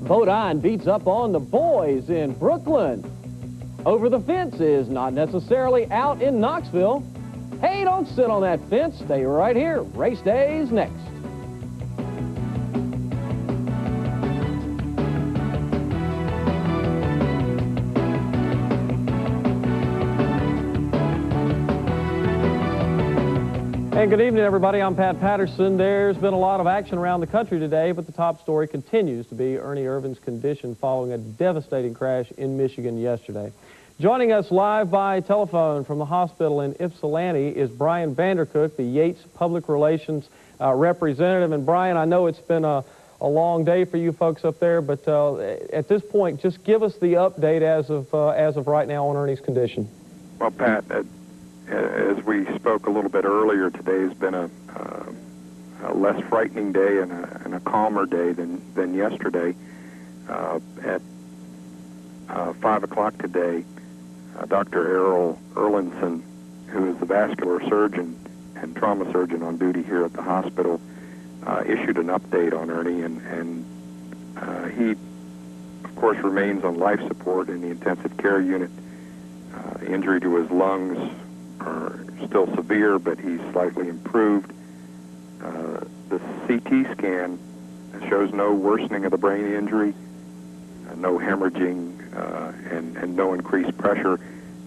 Bodine beats up on the boys in Brooklyn. Over the fence is not necessarily out in Knoxville. Hey, don't sit on that fence. Stay right here. Race Day's next. And good evening, everybody. I'm Pat Patterson. There's been a lot of action around the country today, but the top story continues to be Ernie Irvan's condition following a devastating crash in Michigan yesterday. Joining us live by telephone from the hospital in Ypsilanti is Brian Vandercook, the Yates Public Relations representative. And Brian, I know it's been a long day for you folks up there, but at this point, just give us the update as of right now on Ernie's condition. Well, Pat, as we spoke a little bit earlier, today has been a less frightening day and a calmer day than yesterday. At 5 o'clock today, Dr. Errol Erlinson, who is the vascular surgeon and trauma surgeon on duty here at the hospital, issued an update on Ernie, and he, of course, remains on life support in the intensive care unit. The injury to his lungs are still severe, but he's slightly improved. The CT scan shows no worsening of the brain injury, no hemorrhaging, and no increased pressure.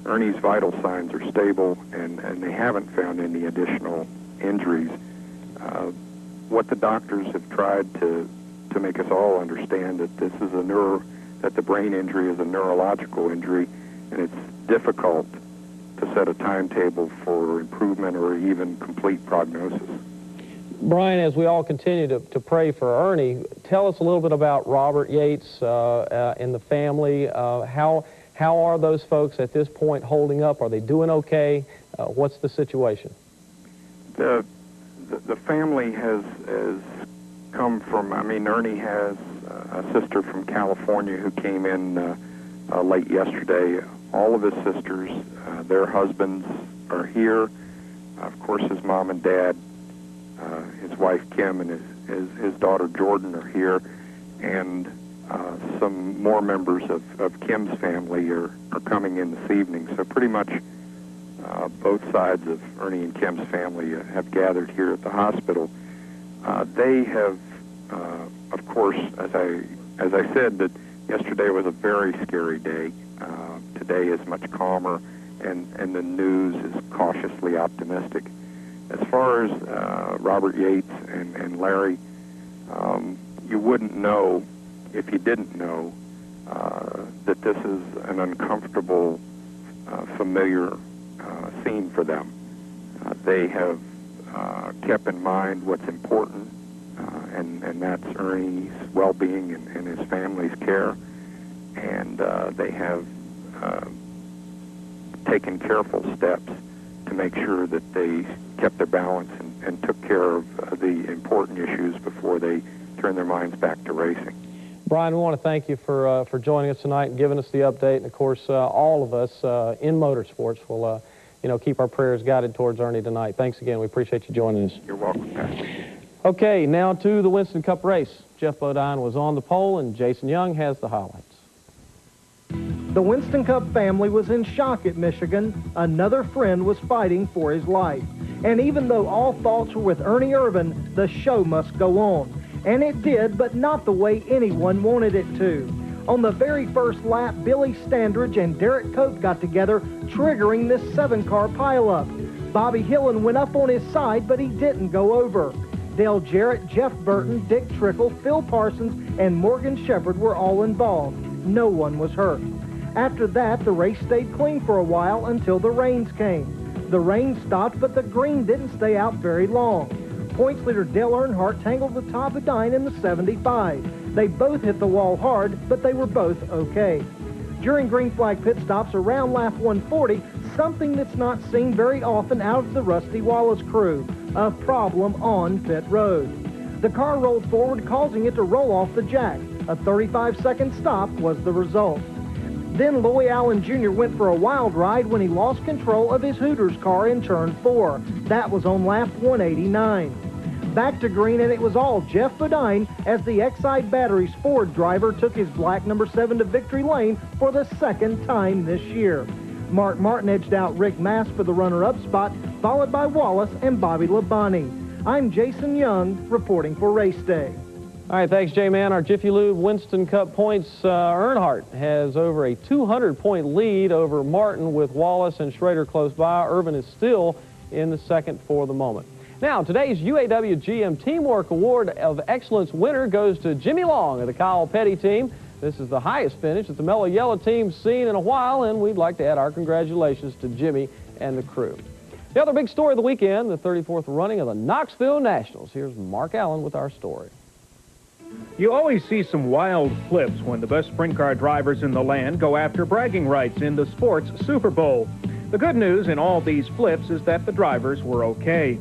Ernie's vital signs are stable, and they haven't found any additional injuries. What the doctors have tried to make us all understand that this is that the brain injury is a neurological injury, and it's difficult to set a timetable for improvement or even complete prognosis. Brian, as we all continue to pray for Ernie, tell us a little bit about Robert Yates and the family. How are those folks at this point holding up? Are they doing okay? What's the situation? The family has come from, Ernie has a sister from California who came in late yesterday. All of his sisters, their husbands are here. Of course, his mom and dad, his wife Kim and his daughter Jordan are here, and some more members of Kim's family are coming in this evening. So pretty much both sides of Ernie and Kim's family have gathered here at the hospital. They have, of course, as I said, that yesterday was a very scary day. Today is much calmer, and the news is cautiously optimistic. As far as Robert Yates and Larry, you wouldn't know if you didn't know that this is an uncomfortable, familiar scene for them. They have kept in mind what's important, and that's Ernie's well-being and his family's care, and they have taken careful steps to make sure that they kept their balance and took care of the important issues before they turn their minds back to racing. Brian, we want to thank you for joining us tonight and giving us the update. And of course, all of us in motorsports will, keep our prayers guided towards Ernie tonight. Thanks again. We appreciate you joining us. You're welcome, Pat. Okay, now to the Winston Cup race. Jeff Bodine was on the pole, and Jason Young has the highlights. The Winston Cup family was in shock at Michigan. Another friend was fighting for his life. And even though all thoughts were with Ernie Irvan, the show must go on. And it did, but not the way anyone wanted it to. On the very first lap, Billy Standridge and Derek Cope got together, triggering this 7-car pileup. Bobby Hillen went up on his side, but he didn't go over. Dale Jarrett, Jeff Burton, Dick Trickle, Phil Parsons, and Morgan Shepherd were all involved. No one was hurt. After that, the race stayed clean for a while until the rains came. The rain stopped, but the green didn't stay out very long. Points leader Dale Earnhardt tangled with Todd Bodine in the 75. They both hit the wall hard, but they were both okay. During green flag pit stops around lap 140, something that's not seen very often out of the Rusty Wallace crew, a problem on pit road. The car rolled forward, causing it to roll off the jack. A 35-second stop was the result. Then Louis Allen Jr. went for a wild ride when he lost control of his Hooters car in turn 4. That was on lap 189. back to green, and it was all Jeff Bodine as the Exide Batteries Ford driver took his black number 7 to victory lane for the second time this year. Mark Martin edged out Rick Mass for the runner-up spot, followed by Wallace and Bobby Labonte. I'm Jason Young, reporting for Race Day. All right, thanks, J-Man. Our Jiffy Lube Winston Cup points, Earnhardt has over a 200-point lead over Martin with Wallace and Schrader close by. Irvin is still in the second for the moment. Now, today's UAW GM Teamwork Award of Excellence winner goes to Jimmy Long of the Kyle Petty team. This is the highest finish that the Mellow Yellow team's seen in a while, and we'd like to add our congratulations to Jimmy and the crew. The other big story of the weekend, the 34th running of the Knoxville Nationals. Here's Mark Allen with our story. You always see some wild flips when the best sprint car drivers in the land go after bragging rights in the sports Super Bowl. The good news in all these flips is that the drivers were okay.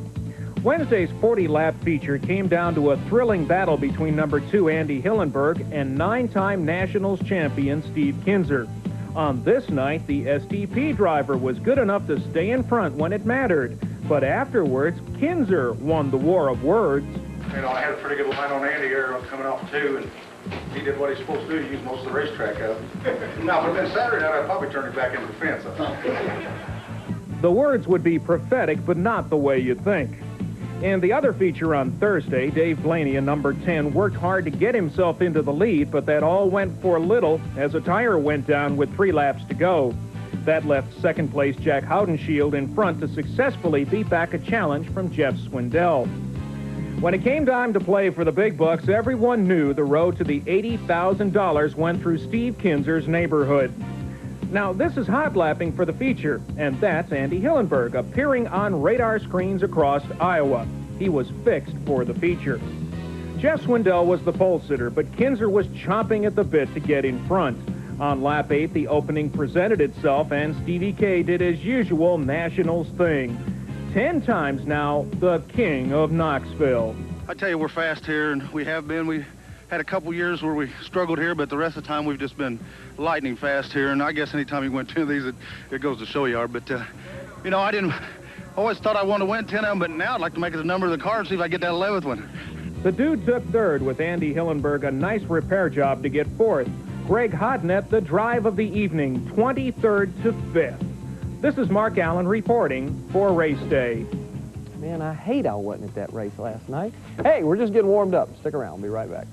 Wednesday's 40-lap feature came down to a thrilling battle between number 2 Andy Hillenburg and 9-time Nationals champion Steve Kinser. On this night, the STP driver was good enough to stay in front when it mattered, but afterwards, Kinser won the war of words. You know, I had a pretty good line on Andy here coming off 2, and he did what he's supposed to do, use most of the racetrack out. No, but then Saturday night, I'd probably turn it back into the fence. The words would be prophetic, but not the way you think. In the other feature on Thursday, Dave Blaney in number 10 worked hard to get himself into the lead, but that all went for little as a tire went down with 3 laps to go. That left second place Jack Haudenschild in front to successfully beat back a challenge from Jeff Swindell. When it came time to play for the big bucks, everyone knew the road to the $80,000 went through Steve Kinser's neighborhood. Now, this is hot lapping for the feature, and that's Andy Hillenburg appearing on radar screens across Iowa. He was fixed for the feature. Jeff Swindell was the pole sitter, but Kinser was chomping at the bit to get in front. On lap 8, the opening presented itself, and Stevie K did his usual Nationals thing. 10 times now, the king of Knoxville. I tell you, we're fast here, and we have been. We had a couple years where we struggled here, but the rest of the time we've just been lightning fast here. And I guess anytime you win 10 of these, it goes to show you are. But, you know, I always thought I wanted to win 10 of them, but now I'd like to make it the number of the car and see if I get that 11th one. The dude took third with Andy Hillenburg, a nice repair job to get fourth. Greg Hodnett, the drive of the evening, 23rd to 5th. This is Mark Allen reporting for Race Day. Man, I hate I wasn't at that race last night. Hey, we're just getting warmed up. Stick around. We'll be right back.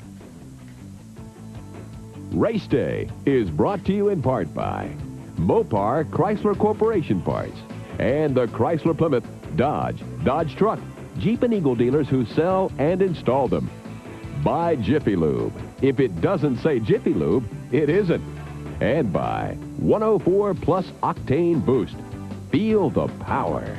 Race Day is brought to you in part by Mopar Chrysler Corporation Parts and the Chrysler Plymouth, Dodge Truck, Jeep and Eagle dealers who sell and install them. By Jiffy Lube. If it doesn't say Jiffy Lube, it isn't. And by 104 Plus Octane Boost. Feel the power.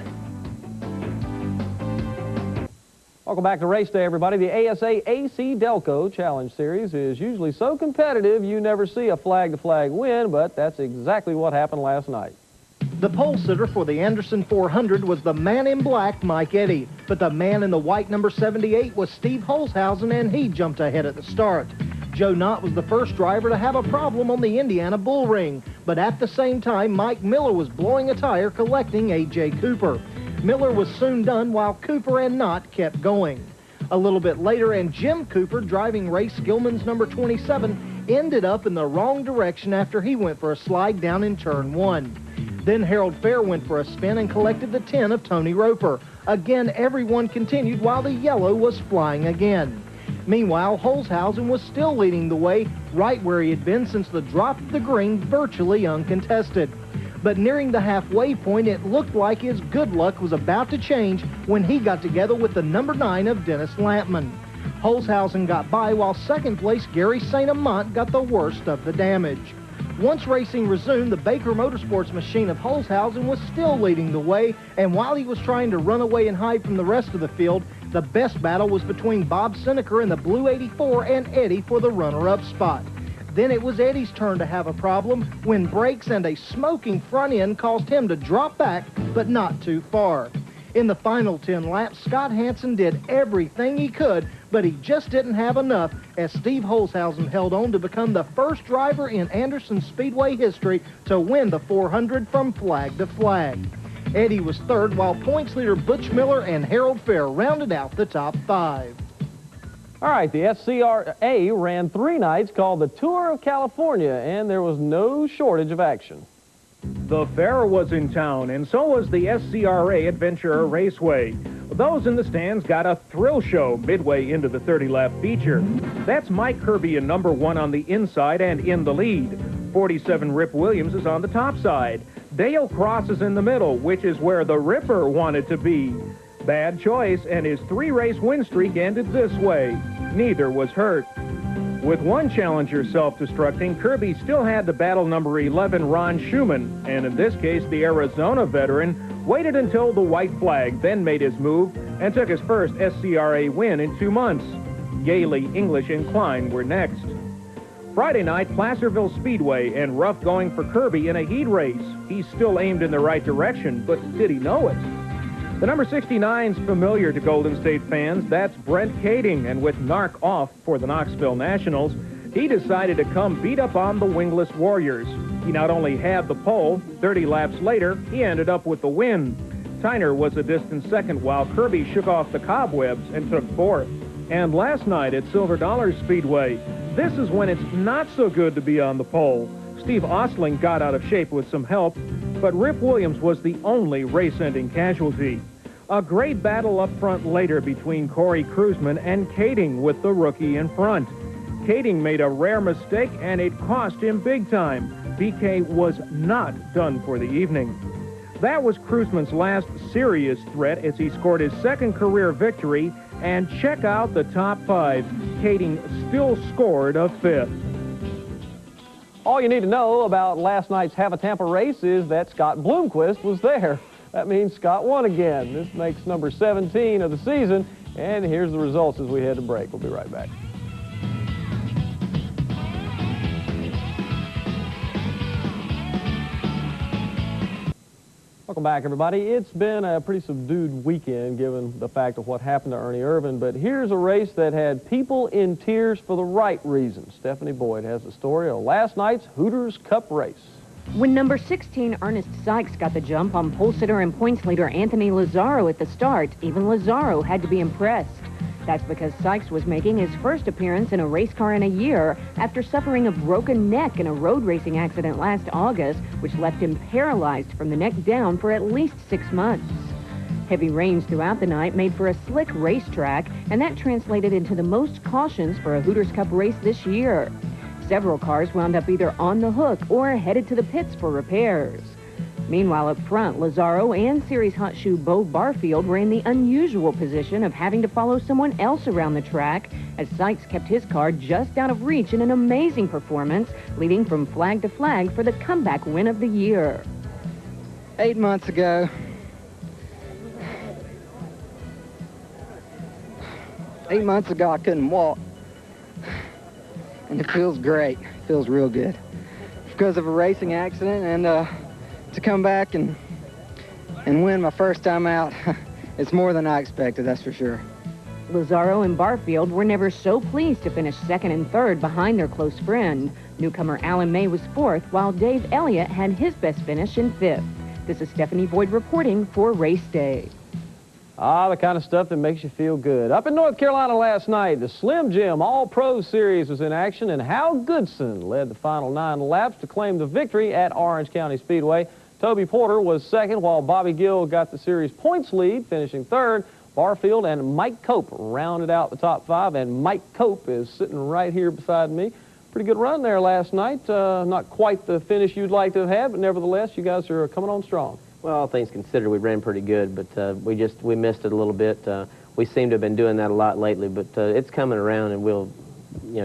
Welcome back to Race Day, everybody. The ASA AC Delco Challenge Series is usually so competitive you never see a flag-to-flag win, but that's exactly what happened last night. The pole sitter for the Anderson 400 was the man in black, Mike Eddy, but the man in the white number 78 was Steve Holzhausen, and he jumped ahead at the start. Joe Knott was the first driver to have a problem on the Indiana Bull Ring, but at the same time, Mike Miller was blowing a tire collecting A.J. Cooper. Miller was soon done while Cooper and Knott kept going. A little bit later, and Jim Cooper, driving Ray Skillman's number 27, ended up in the wrong direction after he went for a slide down in turn 1. Then Harold Fair went for a spin and collected the 10 of Tony Roper. Again, everyone continued while the yellow was flying again. Meanwhile, Holzhausen was still leading the way, right where he had been since the drop of the green, virtually uncontested. But nearing the halfway point, it looked like his good luck was about to change when he got together with the number 9 of Dennis Lampman. Holzhausen got by while second place Gary St. Amant got the worst of the damage. Once racing resumed, the Baker Motorsports machine of Holzhausen was still leading the way, and while he was trying to run away and hide from the rest of the field, the best battle was between Bob Seneker in the blue 84 and Eddie for the runner-up spot. Then it was Eddie's turn to have a problem when brakes and a smoking front end caused him to drop back, but not too far. In the final 10 laps, Scott Hansen did everything he could, but he just didn't have enough as Steve Holzhausen held on to become the first driver in Anderson Speedway history to win the 400 from flag to flag. Eddie was third, while points leader Butch Miller and Harold Fair rounded out the top 5. All right, the SCRA ran 3 nights called the Tour of California, and there was no shortage of action. The fair was in town, and so was the SCRA Adventure Raceway. Those in the stands got a thrill show midway into the 30-lap feature. That's Mike Kirby in number 1 on the inside and in the lead. 47 Rip Williams is on the top side. Dale Cross is in the middle, which is where the Ripper wanted to be. Bad choice, and his 3-race win streak ended this way. Neither was hurt. With one challenger self-destructing, Kirby still had to battle number 11, Ron Schumann, and in this case, the Arizona veteran waited until the white flag, then made his move and took his first SCRA win in 2 months. Gailey, English, and Klein were next. Friday night, Placerville Speedway, and rough going for Kirby in a heat race. He still aimed in the right direction, but did he know it? The number 69's familiar to Golden State fans. That's Brent Kading, and with Narc off for the Knoxville Nationals, he decided to come beat up on the wingless Warriors. He not only had the pole, 30 laps later, he ended up with the win. Tyner was a distant second, while Kirby shook off the cobwebs and took 4th. And last night at Silver Dollar Speedway, this is when it's not so good to be on the pole. Steve Ostling got out of shape with some help, but Rip Williams was the only race-ending casualty. A great battle up front later between Corey Kruisman and Kading with the rookie in front. Kading made a rare mistake, and it cost him big time. BK was not done for the evening. That was Kruisman's last serious threat as he scored his 2nd career victory, and check out the top 5. Kading still scored a 5th. All you need to know about last night's Have a Tampa race is that Scott Bloomquist was there. That means Scott won again. This makes number 17 of the season, and here's the results as we head to break. We'll be right back. Welcome back, everybody. It's been a pretty subdued weekend given the fact of what happened to Ernie Irvan, but here's a race that had people in tears for the right reasons. Stephanie Boyd has the story of last night's Hooters Cup race. When number 16, Ernest Sykes, got the jump on pole sitter and points leader Anthony Lazaro at the start, even Lazaro had to be impressed. That's because Sykes was making his first appearance in a race car in a year after suffering a broken neck in a road racing accident last August, which left him paralyzed from the neck down for at least 6 months. Heavy rains throughout the night made for a slick racetrack, and that translated into the most cautions for a Hooters Cup race this year. Several cars wound up either on the hook or headed to the pits for repairs. Meanwhile, up front, Lazaro and Series Hot Shoe Bo Barfield were in the unusual position of having to follow someone else around the track as Sykes kept his car just out of reach in an amazing performance, leading from flag to flag for the comeback win of the year. 8 months ago, I couldn't walk. And it feels great. It feels real good. Because of a racing accident, and to come back and win my first time out, it's more than I expected, that's for sure. Lazaro and Barfield were never so pleased to finish 2nd and 3rd behind their close friend. Newcomer Alan May was 4th, while Dave Elliott had his best finish in 5th. This is Stephanie Boyd reporting for Race Day. The kind of stuff that makes you feel good. Up in North Carolina last night, the Slim Jim All-Pro Series was in action, and Hal Goodson led the final 9 laps to claim the victory at Orange County Speedway. Toby Porter was 2nd, while Bobby Gill got the series points lead, finishing 3rd. Barfield and Mike Cope rounded out the top 5, and Mike Cope is sitting right here beside me. Pretty good run there last night. Not quite the finish you'd like to have had, but nevertheless, you guys are coming on strong. Well, all things considered, we ran pretty good, but we missed it a little bit. We seem to have been doing that a lot lately, but it's coming around, and we'll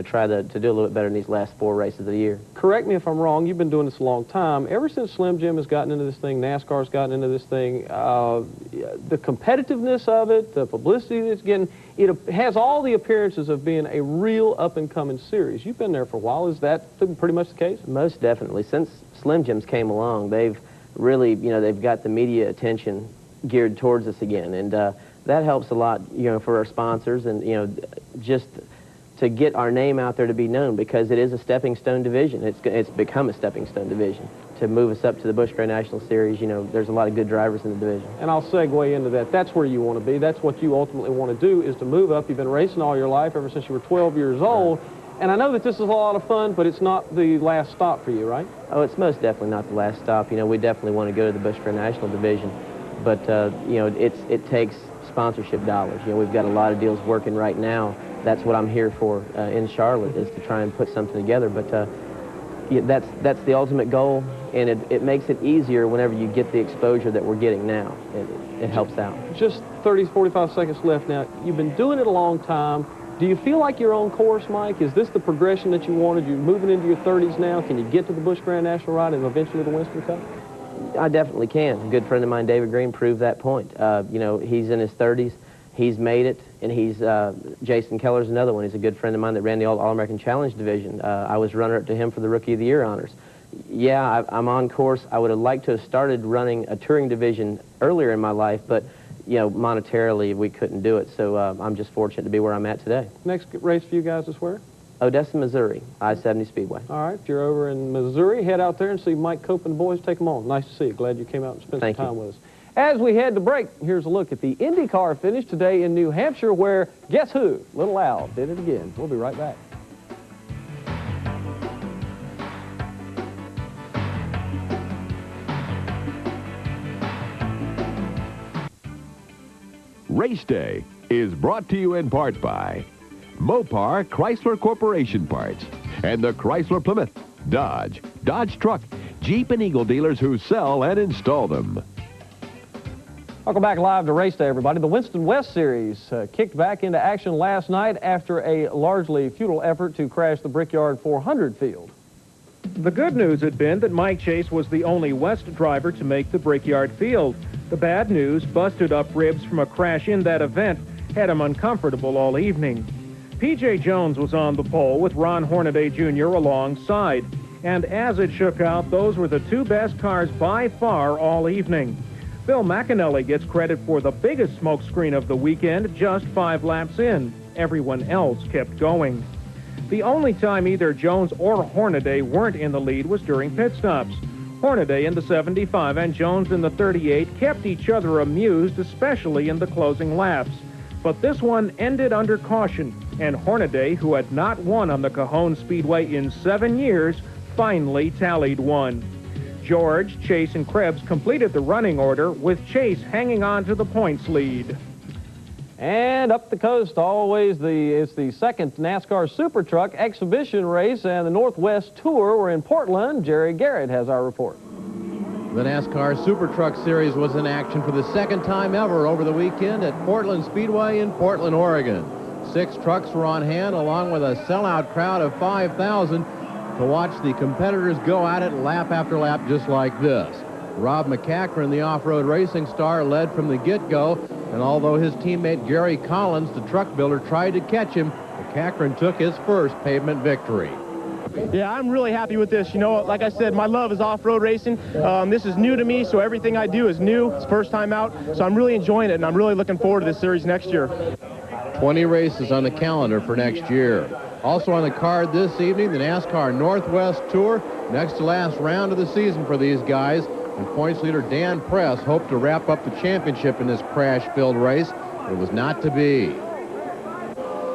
try to do a little bit better in these last 4 races of the year. Correct me if I'm wrong. You've been doing this a long time. Ever since Slim Jim has gotten into this thing, NASCAR's gotten into this thing, the competitiveness of it, the publicity that's getting, it has all the appearances of being a real up-and-coming series. You've been there for a while. Is that pretty much the case? Most definitely. Since Slim Jims came along, they've really, they've got the media attention geared towards us again, and that helps a lot, for our sponsors, and just to get our name out there to be known, because it is a stepping stone division. It's become a stepping stone division. To move us up to the Busch Grand National Series, you know, there's a lot of good drivers in the division. And I'll segue into that. That's where you want to be. That's what you ultimately want to do, is to move up. You've been racing all your life, ever since you were 12 years old. And I know that this is a lot of fun, but it's not the last stop for you, right? Oh, it's most definitely not the last stop. You know, we definitely want to go to the Busch Grand National Division. But, you know, it takes sponsorship dollars. You know, we've got a lot of deals working right now. That's what I'm here for in Charlotte, is to try and put something together. But yeah, that's the ultimate goal, and it makes it easier whenever you get the exposure that we're getting now. It helps out. Just 30, 45 seconds left now. You've been doing it a long time. Do you feel like you're on course, Mike? Is this the progression that you wanted? You're moving into your 30s now. Can you get to the Busch Grand National ride and eventually the Winston Cup? I definitely can. A good friend of mine, David Green, proved that point. You know, he's in his 30s. He's made it, and he's, Jason Keller's another one. He's a good friend of mine that ran the All-American Challenge division. I was runner-up to him for the Rookie of the Year honors. Yeah, I'm on course. I would have liked to have started running a touring division earlier in my life, but, you know, monetarily we couldn't do it, so I'm just fortunate to be where I'm at today. Next race for you guys is where? Odessa, Missouri, I-70 Speedway. All right, if you're over in Missouri, head out there and see Mike Cope and the boys. Take them on. Nice to see you. Glad you came out and spent some time with us. As we head to break, here's a look at the IndyCar finish today in New Hampshire, where, guess who? Little Al did it again. We'll be right back. Race Day is brought to you in part by Mopar Chrysler Corporation Parts and the Chrysler Plymouth, Dodge, Dodge Truck, Jeep and Eagle dealers who sell and install them. Welcome back live to Race Day, everybody. The Winston West Series kicked back into action last night after a largely futile effort to crash the Brickyard 400 field. The good news had been that Mike Chase was the only West driver to make the Brickyard field. The bad news, busted up ribs from a crash in that event, had him uncomfortable all evening. P.J. Jones was on the pole with Ron Hornaday Jr. alongside. And as it shook out, those were the two best cars by far all evening. Bill McAnally gets credit for the biggest smokescreen of the weekend, just 5 laps in. Everyone else kept going. The only time either Jones or Hornaday weren't in the lead was during pit stops. Hornaday in the 75 and Jones in the 38 kept each other amused, especially in the closing laps. But this one ended under caution, and Hornaday, who had not won on the Cajon Speedway in 7 years, finally tallied one. George, Chase, and Krebs completed the running order, with Chase hanging on to the points lead. And up the coast, it's the second NASCAR Super Truck exhibition race, and the Northwest Tour were in Portland. Jerry Garrett has our report. The NASCAR Super Truck Series was in action for the second time ever over the weekend at Portland Speedway in Portland, Oregon. 6 trucks were on hand, along with a sellout crowd of 5,000 to watch the competitors go at it lap after lap just like this. Rob McCachran, the off-road racing star, led from the get-go, and although his teammate Gary Collins, the truck builder, tried to catch him, McCachran took his first pavement victory. Yeah, I'm really happy with this. You know, like I said, my love is off-road racing. This is new to me, so everything I do is new. It's first time out, so I'm really enjoying it, and I'm really looking forward to this series next year. 20 races on the calendar for next year. Also on the card this evening, the NASCAR Northwest Tour, next to last round of the season for these guys. And points leader Dan Press hoped to wrap up the championship in this crash-filled race, but it was not to be.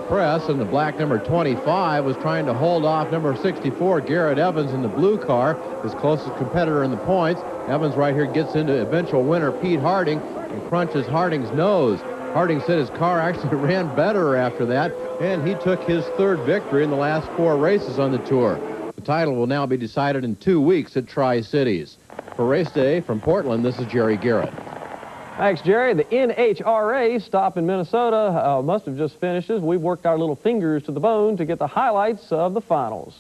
Press in the black number 25 was trying to hold off number 64, Garrett Evans, in the blue car, his closest competitor in the points. Evans right here gets into eventual winner Pete Harding and crunches Harding's nose. Harding said his car actually ran better after that, and he took his third victory in the last 4 races on the tour. The title will now be decided in 2 weeks at Tri-Cities. For Race Day from Portland, this is Jerry Garrett. Thanks, Jerry. The NHRA stop in Minnesota must have just finished. We've worked our little fingers to the bone to get the highlights of the finals.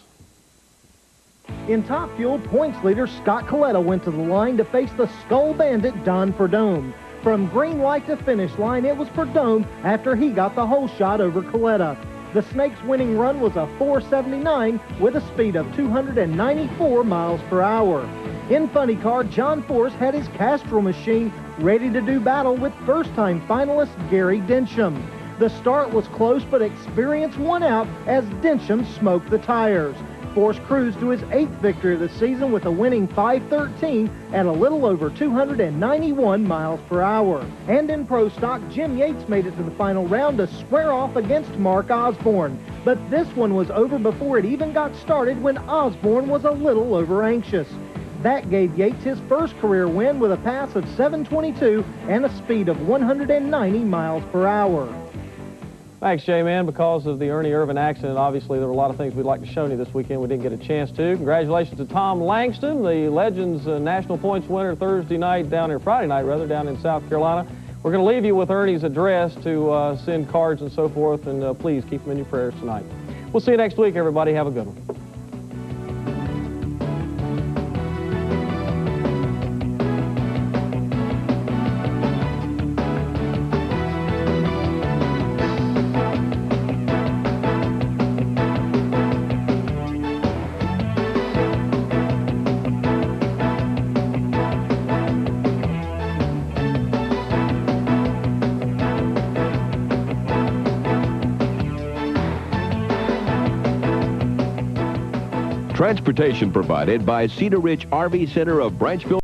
In Top Fuel, points leader Scott Coletta went to the line to face the Skull Bandit Don Perdome. From green light to finish line, it was Perdome after he got the whole shot over Coletta. The Snakes' winning run was a 4.79 with a speed of 294 miles per hour. In Funny Car, John Force had his Castrol machine ready to do battle with first-time finalist Gary Densham. The start was close, but experience won out as Densham smoked the tires. Force cruised to his 8th victory of the season with a winning 5:13 at a little over 291 miles per hour. And in Pro Stock, Jim Yates made it to the final round to square off against Mark Osborne. But this one was over before it even got started when Osborne was a little over anxious. That gave Yates his first career win with a pass of 7:22 and a speed of 190 miles per hour. Thanks, J-Man. Because of the Ernie Irvan accident, obviously there were a lot of things we'd like to show you this weekend we didn't get a chance to. Congratulations to Tom Langston, the Legends National Points winner Friday night down in South Carolina. We're going to leave you with Ernie's address to send cards and so forth, and please keep him in your prayers tonight. We'll see you next week, everybody. Have a good one. Transportation provided by Cedar Ridge RV Center of Branchville.